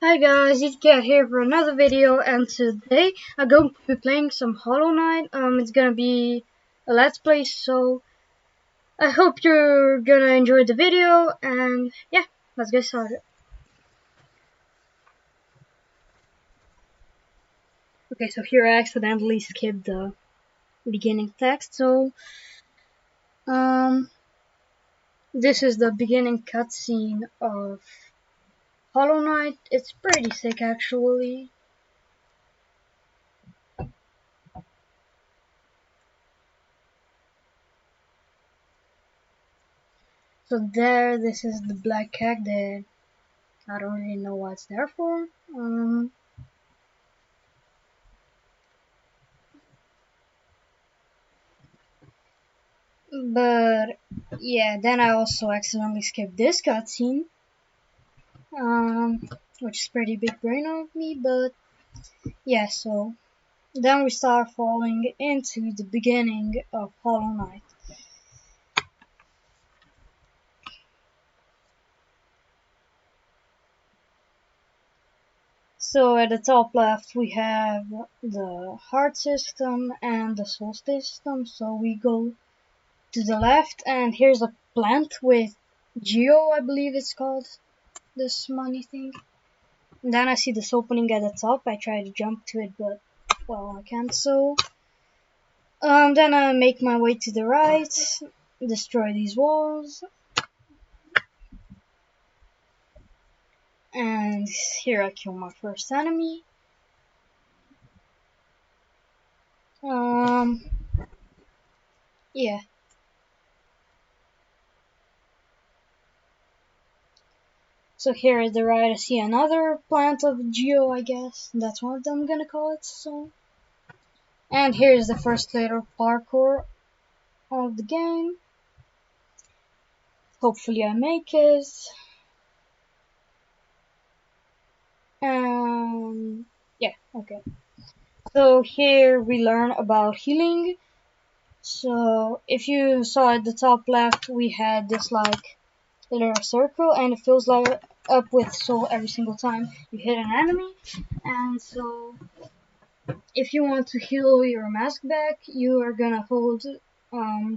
Hi guys, ETCat here for another video, and today I'm going to be playing some Hollow Knight. It's gonna be a let's play, so I hope you're gonna enjoy the video, and yeah, let's get started. Okay, so here I accidentally skipped the beginning text, so this is the beginning cutscene of Hollow Knight. It's pretty sick actually. So this is the black cat that I don't really know what it's there for. But yeah, then I also accidentally skipped this cutscene, which is pretty big brain of me. But yeah, so then we start falling into the beginning of Hollow Knight. So at the top left we have the heart system and the soul system. So we go to the left, and here's a plant with Geo, I believe it's called, this money thing. And then I see this opening at the top. I try to jump to it, but well, I can't. So then I make my way to the right, destroy these walls, and here I kill my first enemy. Yeah. So here at the right I see another plant of Geo, I guess. That's what I'm gonna call it, so. And here's the first layer of parkour of the game. Hopefully I make it. Yeah, okay. So here we learn about healing. So if you saw at the top left, we had this like little circle, and it fills like up with soul every single time you hit an enemy. And so if you want to heal your mask back, you are gonna hold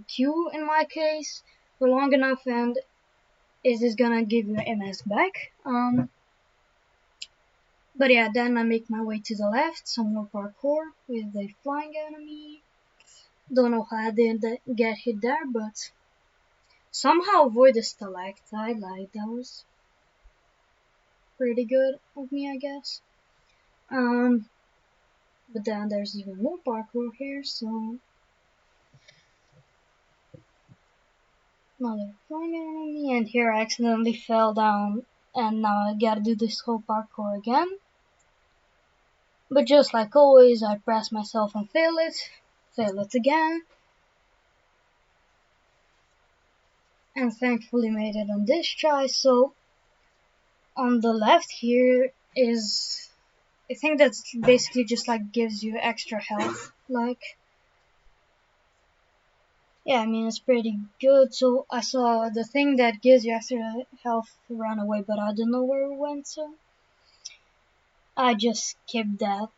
Q in my case for long enough, and it is gonna give you a mask back. But yeah, then I make my way to the left, some more parkour with a flying enemy. Don't know how I didn't get hit there, but somehow avoid the stalactite. Like, that was pretty good of me, I guess. But then there's even more parkour here, so another flying enemy, and here I accidentally fell down, and now I gotta do this whole parkour again. But just like always, I press myself and fail it again, and thankfully made it on this try. So on the left here is, I think that's basically just like gives you extra health, like, yeah, I mean it's pretty good. So I saw the thing that gives you extra health run away, but I don't know where it went, so I just skipped that.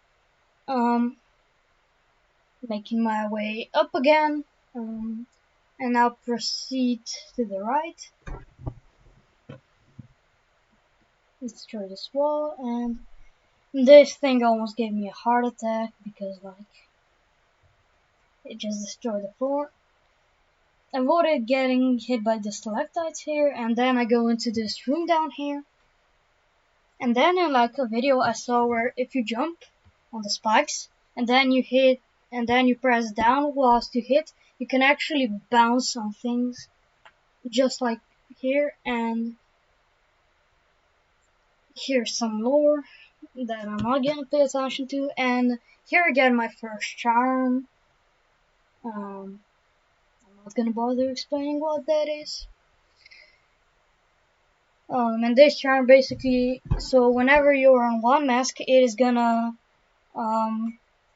Making my way up again, and now proceed to the right. Destroy this wall, and this thing almost gave me a heart attack because like it just destroyed the floor. Avoided getting hit by the stalactites here, and then I go into this room down here. And then in like a video I saw where if you jump on the spikes and then you hit and then you press down whilst you hit, you can actually bounce on things just like here. And here's some lore that I'm not gonna pay attention to, and here again my first charm. I'm not gonna bother explaining what that is. And this charm basically, so whenever you're on one mask, it is gonna,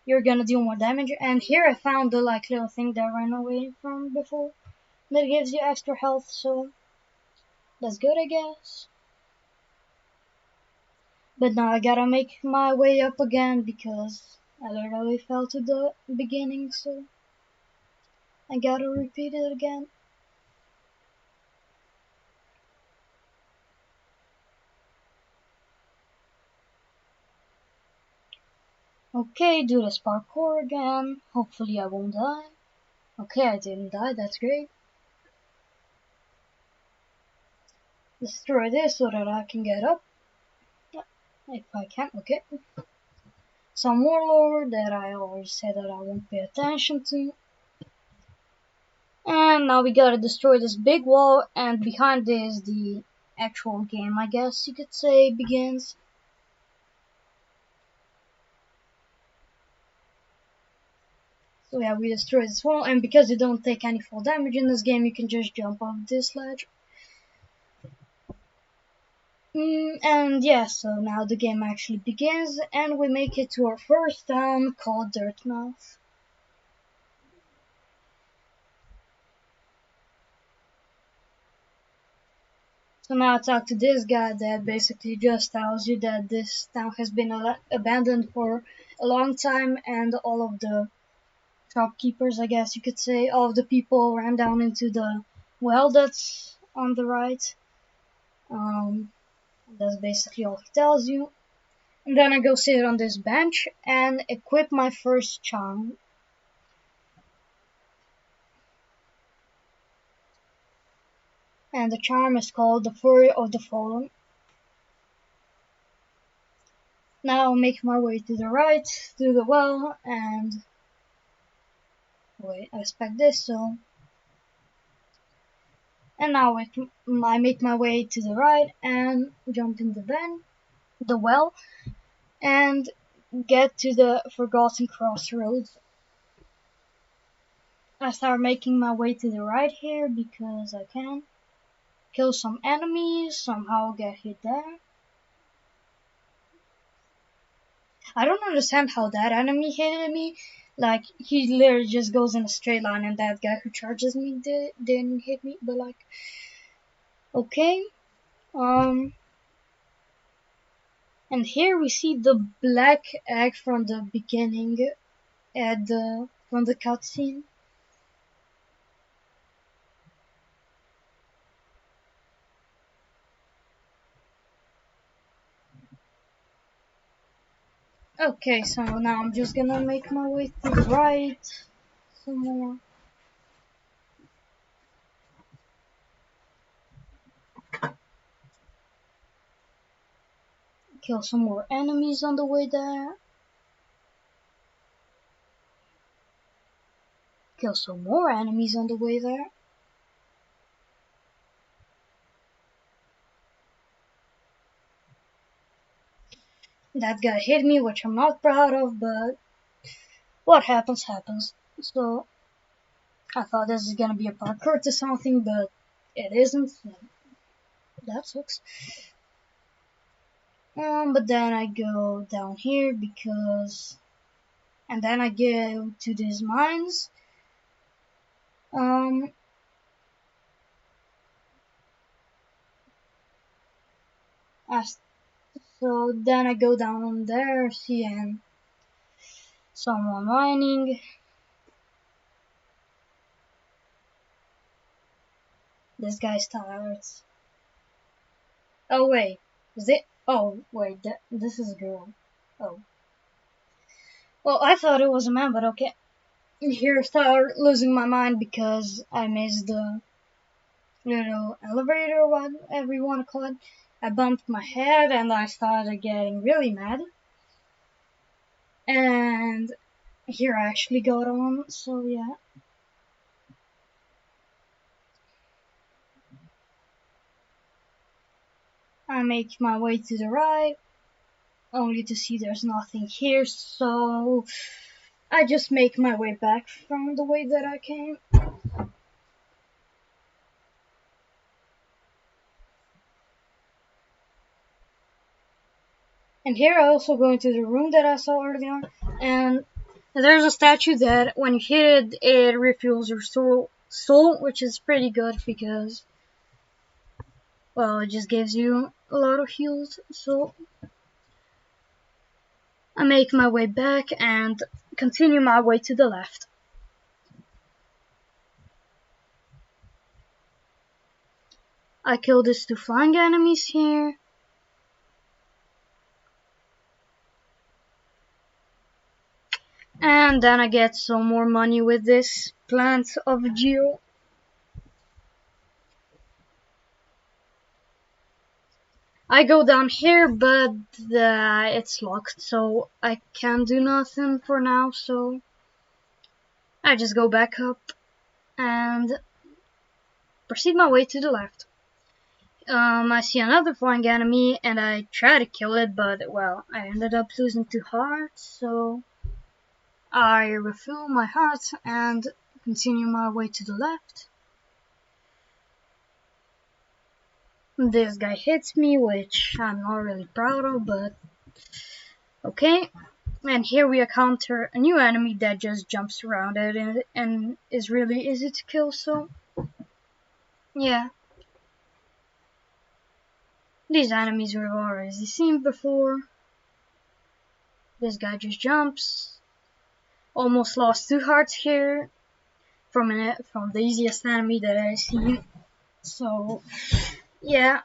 you're gonna deal more damage. And here I found the like little thing that I ran away from before that gives you extra health, so that's good, I guess. But now I gotta make my way up again because I literally fell to the beginning, so I gotta repeat it again. Okay, do this parkour again. Hopefully I won't die. Okay, I didn't die, that's great. Destroy this so that I can get up. If I can, okay. Some warlord that I already said that I won't pay attention to. And now we gotta destroy this big wall, and behind this the actual game, I guess you could say, begins. So yeah, we destroy this wall, and because you don't take any fall damage in this game, you can just jump off this ledge. And yeah, so now the game actually begins, and we make it to our first town called Dirtmouth. So now I talk to this guy that basically just tells you that this town has been abandoned for a long time, and all of the shopkeepers, I guess you could say, all of the people ran down into the well that's on the right. That's basically all he tells you. And then I go sit on this bench and equip my first charm. And the charm is called the Fury of the Fallen. Now I'll make my way to the right, to the well, and wait, I expect this, so. And now I make my way to the right and jump in the well, and get to the Forgotten Crossroads. I start making my way to the right here because I can. Kill some enemies, somehow get hit there. I don't understand how that enemy hit me. Like, he literally just goes in a straight line, and that guy who charges me didn't hit me, but like, okay. And here we see the black egg from the beginning from the cutscene. Okay, so now I'm just gonna make my way to the right some more. Kill some more enemies on the way there. Kill some more enemies on the way there. That guy hit me, which I'm not proud of, but what happens, happens. So, I thought this is gonna be a parkour to something, but it isn't. So that sucks. But then I go down here because, and then I go to these mines. So then I go down there, seeing someone mining. This guy starts. Oh wait, is it? Oh wait, this is a girl. Oh. Well, I thought it was a man, but okay. Here I start losing my mind because I missed the little elevator, whatever you want to call it. I bumped my head and I started getting really mad. And here I actually got on, so yeah. I make my way to the right, only to see there's nothing here, so I just make my way back from the way that I came. And here I also go into the room that I saw earlier on, and there's a statue that when you hit it, it refuels your soul, which is pretty good because, well, it just gives you a lot of heals. So I make my way back and continue my way to the left. I kill these 2 flying enemies here. And then I get some more money with this plant of Geo. I go down here, but it's locked, so I can't do nothing for now, so I just go back up and proceed my way to the left. I see another flying enemy and I try to kill it, but well, I ended up losing 2 hearts, so I refill my hearts and continue my way to the left. This guy hits me, which I'm not really proud of, but okay. And here we encounter a new enemy that just jumps around it and is really easy to kill, so yeah. These enemies we've already seen before. This guy just jumps. Almost lost 2 hearts here from the easiest enemy that I've seen. So yeah,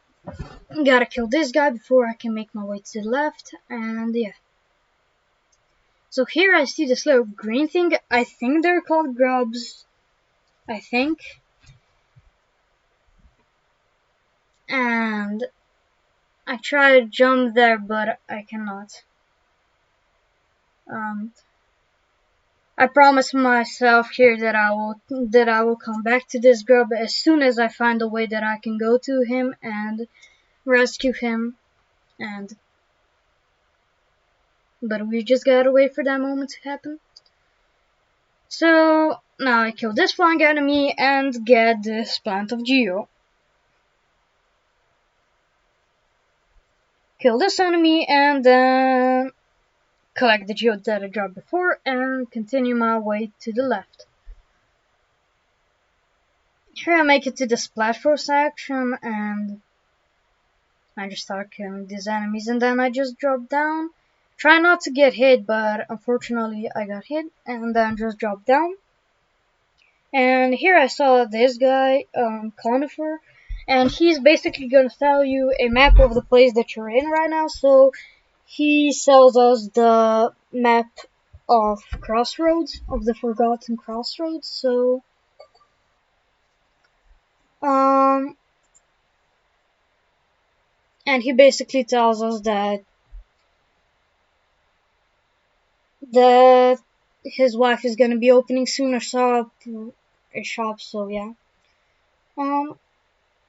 gotta kill this guy before I can make my way to the left, and yeah. So here I see this little green thing. I think they're called grubs. I think. And I try to jump there, but I cannot. I promise myself here that I will come back to this grub as soon as I find a way that I can go to him and rescue him. But we just gotta wait for that moment to happen. So now I kill this flying enemy and get this plant of Geo. Kill this enemy and then collect the Geo that I dropped before and continue my way to the left. Here I make it to this platform section and I just start killing these enemies and then I just drop down. Try not to get hit, but unfortunately I got hit and then just drop down. And here I saw this guy, Conifer, and he's basically gonna sell you a map of the place that you're in right now. So he sells us the map of Crossroads, of the Forgotten Crossroads. So and he basically tells us that his wife is gonna be opening soon a shop, so yeah.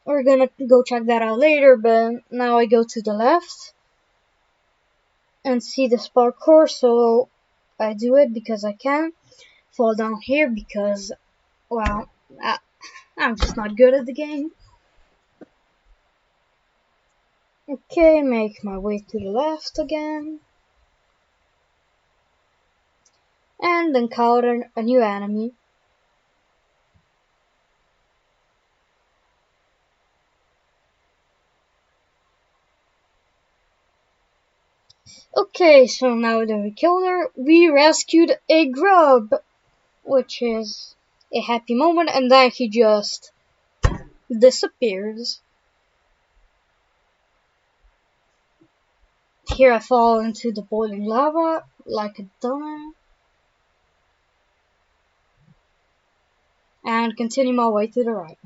We're gonna go check that out later, but now I go to the left and see this parkour, so I do it because I can. Fall down here because, well, I'm just not good at the game. Okay, make my way to the left again. And encounter a new enemy. Okay, so now that we killed her, we rescued a grub, which is a happy moment, and then he just disappears. Here I fall into the boiling lava like a dumbass. And continue my way to the right.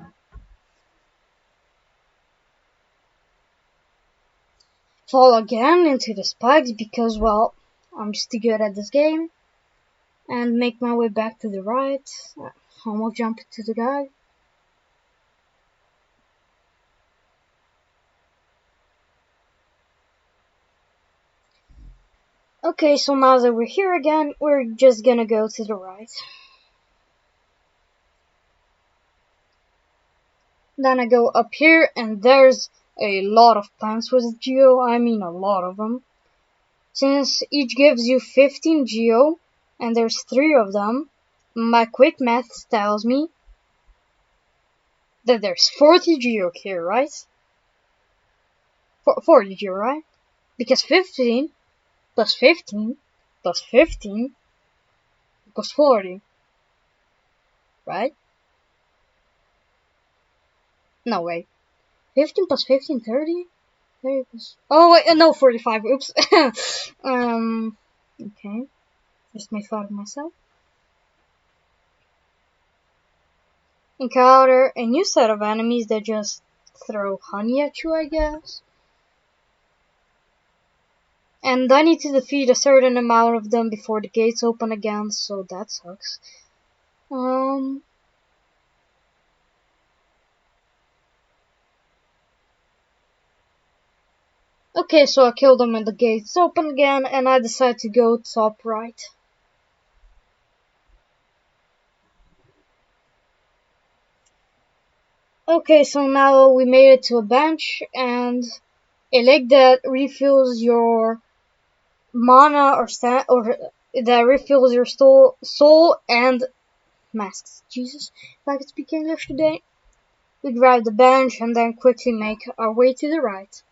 Fall again into the spikes because, well, I'm just too good at this game. And make my way back to the right. Almost jump into the guy. Okay, so now that we're here again, we're just gonna go to the right. Then I go up here and there's a lot of plants with Geo, I mean a lot of them. Since each gives you 15 Geo, and there's 3 of them, my quick math tells me that there's 40 Geo here, right? 40 Geo, right? Because 15 plus 15 plus 15 equals 40, right? No, wait. 15 plus 15, 30? 30 plus... Oh, wait, no, 45, oops. Okay. Just made fun of myself. Encounter a new set of enemies that just throw honey at you, I guess. And I need to defeat a certain amount of them before the gates open again, so that sucks. Okay, so I killed them and the gates open again, and I decide to go top right. Okay, so now we made it to a bench, and a lake that refills your mana or that refills your soul and masks. Jesus, if I could speak English today. We grab the bench and then quickly make our way to the right.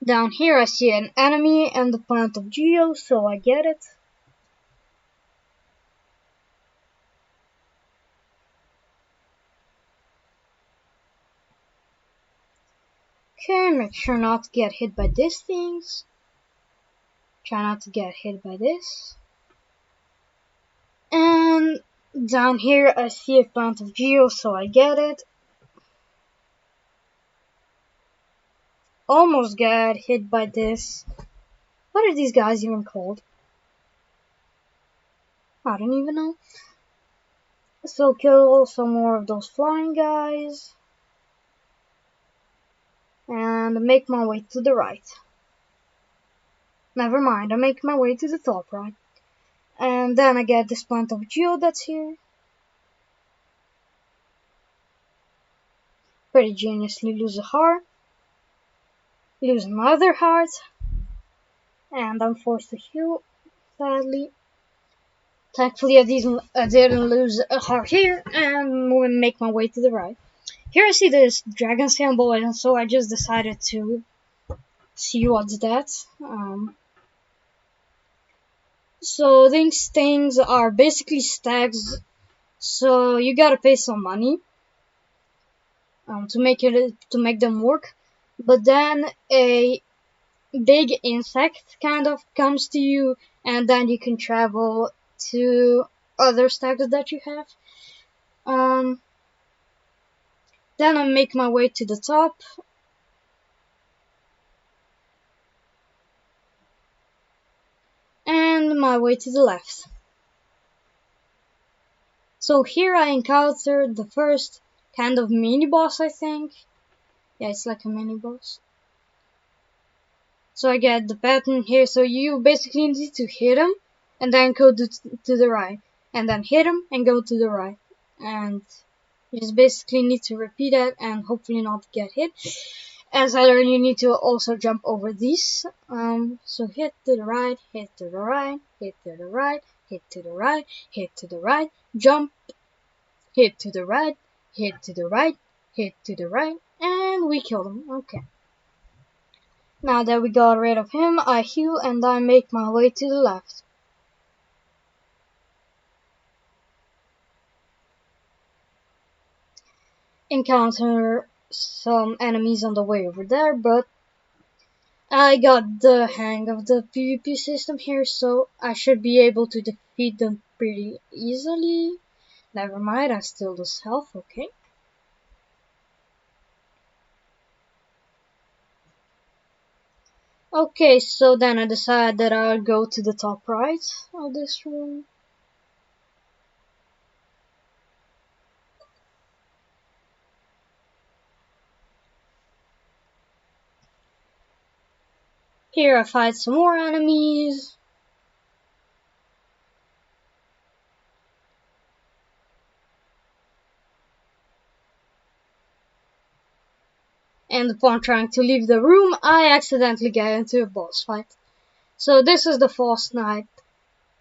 Down here I see an enemy and the plant of Geo, so I get it. Okay, make sure not to get hit by these things. Try not to get hit by this. And down here I see a plant of Geo, so I get it. Almost got hit by this. What are these guys even called? I don't even know. So kill some more of those flying guys. And make my way to the right. Never mind, I make my way to the top right. And then I get this plant of Geo that's here. Pretty geniusly lose a heart. Lose another heart. And I'm forced to heal, sadly. Thankfully I didn't lose a heart here, and make my way to the right. Here I see this dragon symbol, and so I just decided to see what's that. So these things are basically stacks, so you gotta pay some money to make them work. But then a big insect kind of comes to you, and then you can travel to other stacks that you have. Then I make my way to the top. And my way to the left. So here I encountered the first kind of mini boss, I think. Yeah, it's like a mini boss. So I get the pattern here. So you basically need to hit him and then go to the right. And then hit him and go to the right. And you just basically need to repeat that and hopefully not get hit. As I learned, you need to also jump over these. So hit to the right, hit to the right, hit to the right, hit to the right, hit to the right, jump, hit to the right, hit to the right, hit to the right, and we killed him. Okay. Now that we got rid of him, I heal and I make my way to the left. Encounter some enemies on the way over there, but I got the hang of the PvP system here, so I should be able to defeat them pretty easily. Never mind, I still lose health, okay. Okay, so then I decided that I'll go to the top right of this room. Here I fight some more enemies. And upon trying to leave the room, I accidentally get into a boss fight. So this is the False Knight.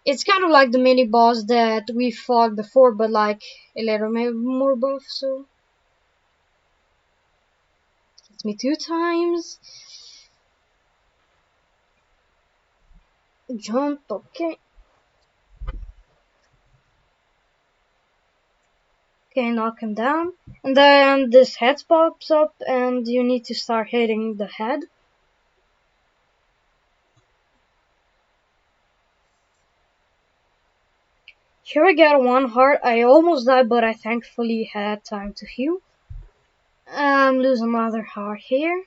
It's kind of like the mini boss that we fought before, but like a little more buff, so. Hits me 2 times. Jump, okay. Okay, knock him down. And then this head pops up and you need to start hitting the head. Here I got 1 heart. I almost died, but I thankfully had time to heal. Lose another heart here.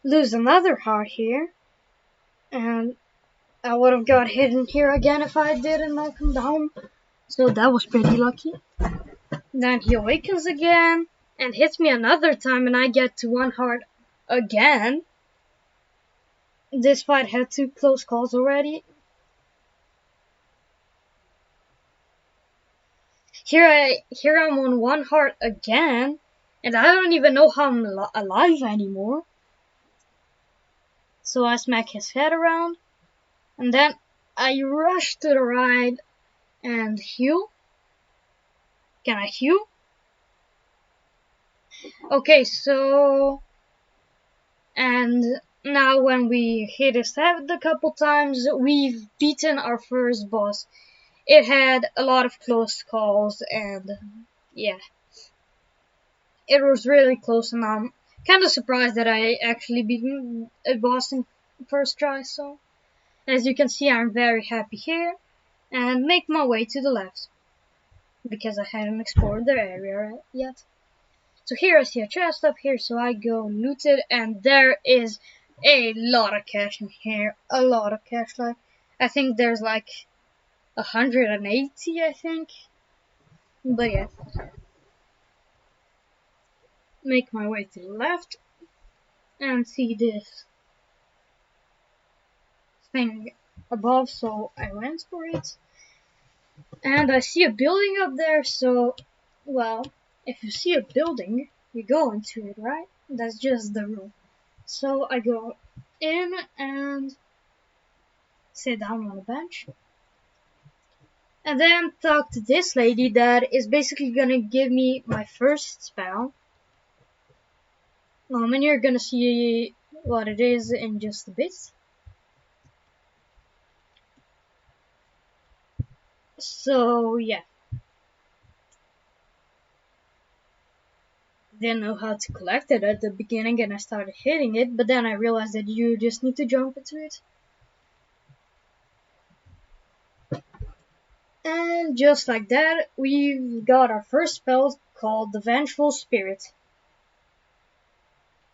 Lose another heart here. And I would have got hit in here again if I didn't knock him down. So that was pretty lucky. Then he awakens again and hits me another time and I get to 1 heart again. This fight had 2 close calls already. Here I'm on 1 heart again, and I don't even know how I'm alive anymore. So I smack his head around, and then I rush to the right and heal. Can I heal? Okay, so... And now when we hit his head a couple times, we've beaten our first boss. It had a lot of close calls, and yeah. It was really close, and I'm kind of surprised that I actually beat a boss in first try. So, as you can see, I'm very happy here, and make my way to the left because I hadn't explored the area yet. So here I see a chest up here, so I go loot it, and there is a lot of cash in here, a lot of cash. Like I think there's like 180, I think. But yeah, make my way to the left and see this thing above, so I went for it. And I see a building up there, so, well, if you see a building, you go into it, right? That's just the rule. So I go in and sit down on a bench. And then talk to this lady that is basically gonna give me my first spell. And you're gonna see what it is in just a bit. So, yeah. Didn't know how to collect it at the beginning and I started hitting it, but then I realized that you just need to jump into it. And just like that, we've got our first spell called the Vengeful Spirit.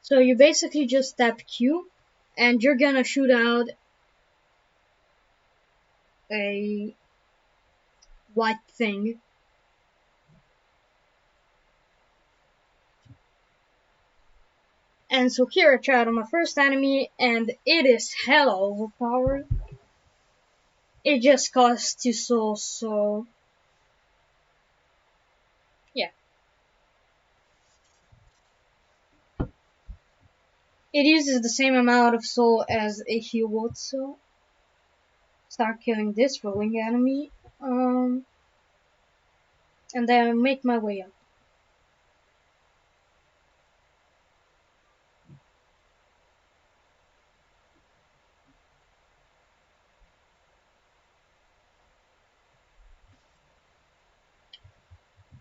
So you basically just tap Q and you're gonna shoot out a white thing. And so here I tried on my first enemy and it is hella overpowered. It just costs 2 souls, so yeah. It uses the same amount of soul as a heal would, so start killing this rolling enemy. And then make my way up.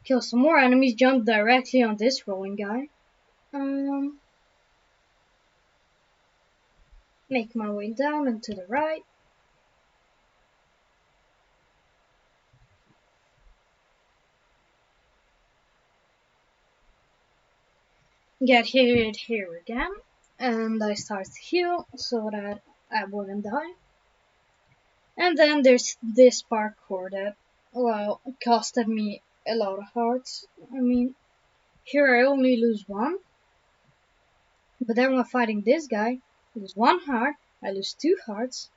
Kill some more enemies, jump directly on this rolling guy. Make my way down and to the right. Get hit here again. And I start to heal so that I wouldn't die. And then there's this parkour that, well, costed me a lot of hearts. I mean, here I only lose 1. But then when fighting this guy, I lose 1 heart, I lose 2 hearts,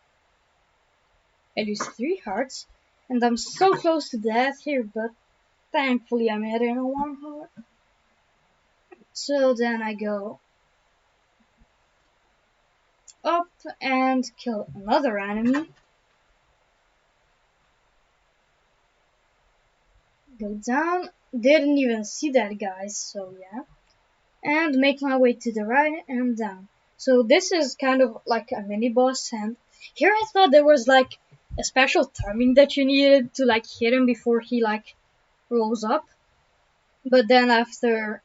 I lose 3 hearts, and I'm so close to death here, but thankfully I made it in 1 heart. So then I go up and kill another enemy. Go down, didn't even see that guy, so yeah. and make my way to the right and down. So this is kind of like a mini boss, and here I thought there was like a special timing that you needed to like hit him before he like rolls up. But then after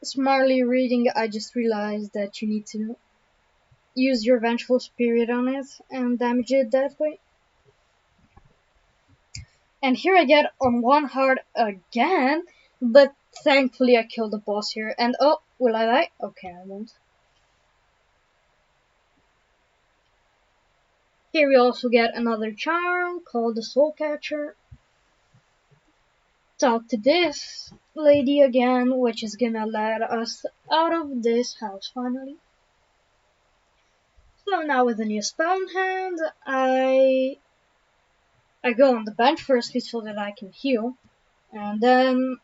smartly reading, I just realized that you need to use your vengeful spirit on it and damage it that way. And here I get on one heart again, but thankfully I killed the boss here. And oh, will I die? Okay, I won't. Here we also get another charm called the Soul Catcher. Talk to this lady again, which is gonna let us out of this house finally. So now with a new spell in hand, I go on the bench firstly so that I can heal. And then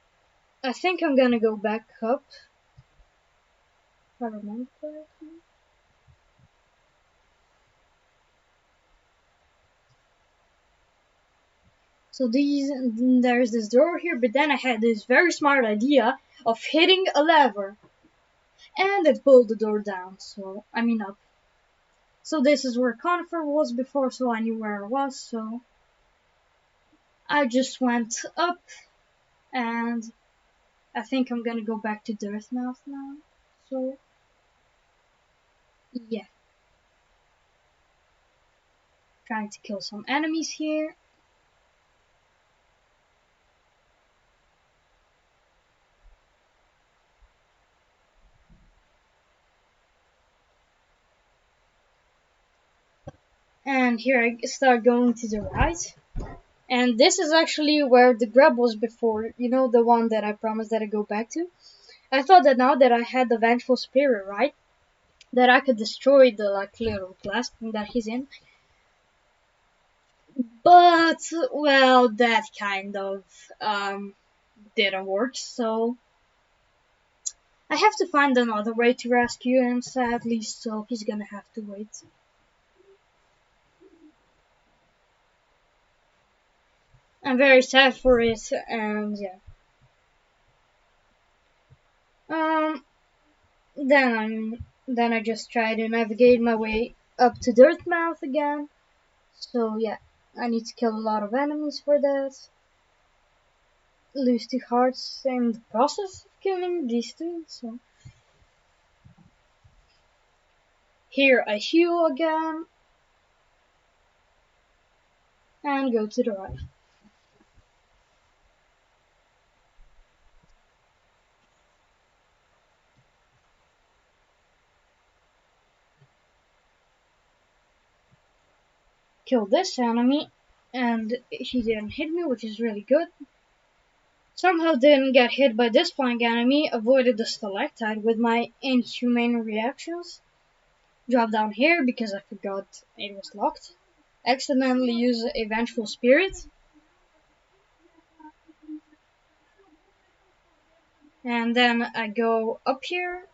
I think I'm gonna go back up. If I remember correctly. So there's this door here, but then I had this very smart idea of hitting a lever. And it pulled the door down, so, I mean up. So this is where Conifer was before, so I knew where I was, so I just went up, and I think I'm gonna go back to Dirtmouth now, so, yeah. Trying to kill some enemies here. And here I start going to the right. And this is actually where the grub was before, you know, the one that I promised that I go back to. I thought that now that I had the Vengeful Spirit, right, that I could destroy the like little glass thing that he's in. But, well, that kind of didn't work, so I have to find another way to rescue him, sadly, so he's gonna have to wait. I'm very sad for it, and yeah. Then I just try to navigate my way up to Dirtmouth again. So yeah, I need to kill a lot of enemies for that. Lose 2 hearts in the process of killing these 2, so. Here I heal again. And go to the right. Kill this enemy, and he didn't hit me, which is really good. Somehow didn't get hit by this flying enemy, avoided the stalactite with my inhumane reactions. Drop down here because I forgot it was locked. Accidentally use a vengeful spirit. And then I go up here.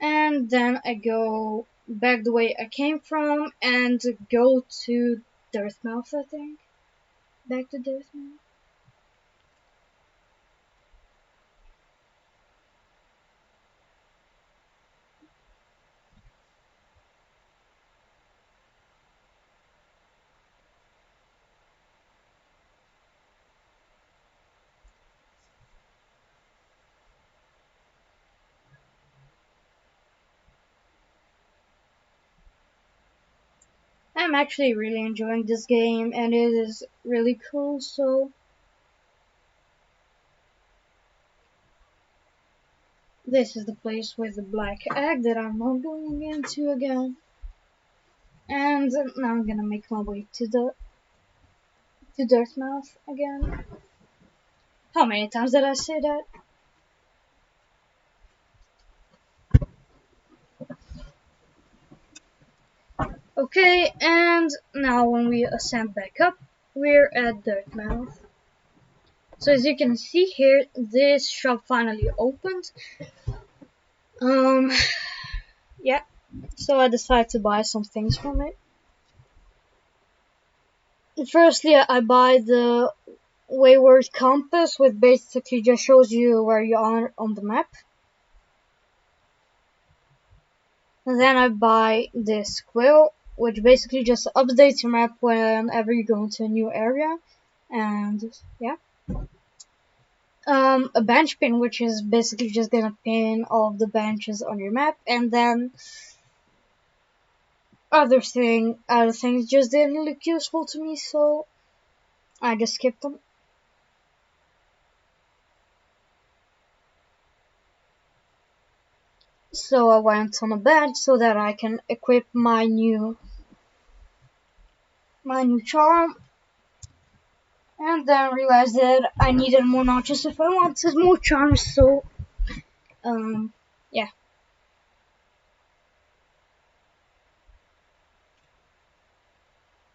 And then I go back the way I came from and go to Dirtmouth, I think. Back to Dirtmouth. I'm actually really enjoying this game and it is really cool, so this is the place with the black egg that I'm not going into again. And now I'm gonna make my way to Dirtmouth again. How many times did I say that? Okay, and now when we ascend back up, we're at Dirtmouth. So as you can see here, this shop finally opened. Yeah, so I decided to buy some things from it. firstly, I buy the Wayward Compass, which basically just shows you where you are on the map. And then I buy this quill, which basically just updates your map whenever you go into a new area. And yeah. A bench pin, which is basically just gonna pin all of the benches on your map, and then other things just didn't look useful to me, so I just skipped them. So I went on a bench so that I can equip my new charm, and then realized that I needed more notches if I wanted more charms. So yeah.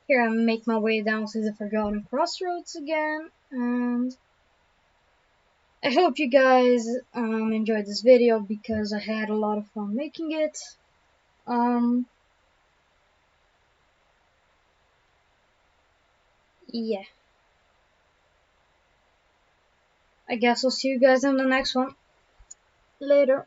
Here I make my way down to the Forgotten Crossroads again, and I hope you guys enjoyed this video because I had a lot of fun making it. Yeah. I guess I'll see you guys in the next one. Later.